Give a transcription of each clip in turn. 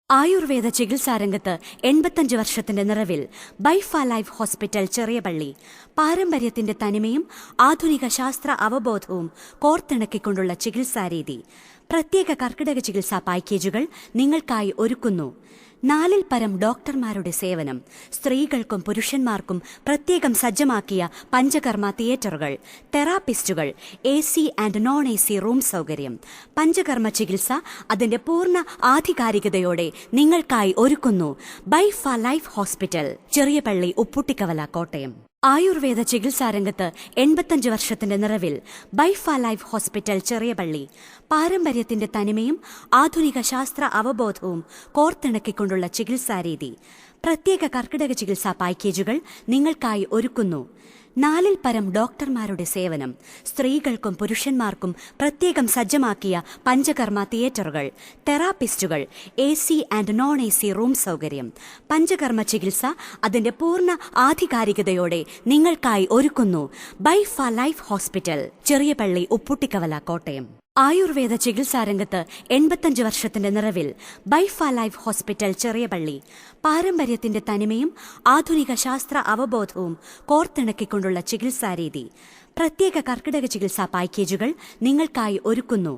ആയുർവേദ ചികിത്സാരംഗത്ത് 85 വർഷത്തിന്റെ നിറവിൽ BAIF life hospital Cheriyapally പാരമ്പര്യത്തിന്റെ തനിമയും ആധുനിക ശാസ്ത്ര അവബോധവും കോർത്തിണക്കിക്കൊണ്ടുള്ള ചികിത്സാരീതി. പ്രത്യേക കർക്കിടക ചികിത്സാ പാക്കേജുകൾ നിങ്ങൾക്കായി ഒരുക്കുന്നു. 4-ൽ പരം ഡോക്ടർമാരുടെ സേവനം, സ്ത്രീകൾക്കും പുരുഷന്മാർക്കും പ്രത്യേകം സജ്ജമാക്കിയ പഞ്ചകർമ്മ തിയേറ്ററുകൾ, തെറാപ്പിസ്റ്റുകൾ, AC and non AC room സൗകര്യം. പഞ്ചകർമ്മ ചികിത്സ അതിന്റെ പൂർണ്ണ ആധികാരികതയോടെ നിങ്ങൾക്കായി ഒരുക്കുന്നു. BAIF life hospital Cheriyapally, ഉപ്പുട്ടിക്കവല, Kottayam. ആയുർവേദ ചികിത്സാരംഗത്ത് 85 വർഷത്തിന്റെ നിറവിൽ ബൈഫ ലൈഫ് ഹോസ്പിറ്റൽ ചെറിയപള്ളി പാരമ്പര്യത്തിന്റെ തനിമയും ആധുനിക ശാസ്ത്ര അവബോധവും കോർത്തിണക്കിക്കൊണ്ടുള്ള ചികിത്സാരീതി. പ്രത്യേക കർക്കിടക ചികിത്സാ പാക്കേജുകൾ നിങ്ങൾക്കായി ഒരുക്കുന്നു. 4-ൽ പരം ഡോക്ടർമാരുടെ സേവനം, സ്ത്രീകൾക്കും പുരുഷന്മാർക്കും പ്രത്യേകം സജ്ജമാക്കിയ പഞ്ചകർമ്മ തിയേറ്ററുകൾ, തെറാപ്പിസ്റ്റുകൾ, AC and non AC room സൗകര്യം. പഞ്ചകർമ്മ ചികിത്സ അതിന്റെ പൂർണ്ണ ആധികാരികതയോടെ നിങ്ങൾക്കായി ഒരുക്കുന്നു. BAIF life hospital Cheriyapally, ഉപ്പുട്ടിക്കവല, Kottayam. ആയുർവേദ ചികിത്സാരംഗത്ത് 85 വർഷത്തിന്റെ നിറവിൽ ബൈഫ ലൈഫ് ഹോസ്പിറ്റൽ ചെറിയപള്ളി പാരമ്പര്യത്തിന്റെ തനിമയും ആധുനിക ശാസ്ത്ര അവബോധവും കോർത്തിണക്കിക്കൊണ്ടുള്ള ചികിത്സാരീതി. പ്രത്യേക കർക്കിടക ചികിത്സാ പാക്കേജുകൾ നിങ്ങൾക്കായി ഒരുക്കുന്നു.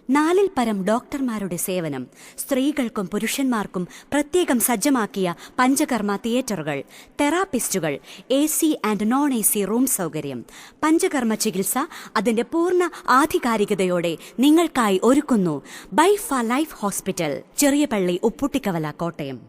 4-ൽ പരം ഡോക്ടർമാരുടെ സേവനം, സ്ത്രീകൾക്കും പുരുഷന്മാർക്കും പ്രത്യേകം സജ്ജമാക്കിയ പഞ്ചകർമ്മ തിയേറ്ററുകൾ, തെറാപ്പിസ്റ്റുകൾ, AC and non AC room സൗകര്യം. പഞ്ചകർമ്മ ചികിത്സ അതിന്റെ പൂർണ്ണ ആധികാരികതയോടെ നിങ്ങൾക്കായി ഒരുക്കുന്നു. BAIF life hospital Cheriyapally, ഉപ്പുട്ടിക്കവല, Kottayam.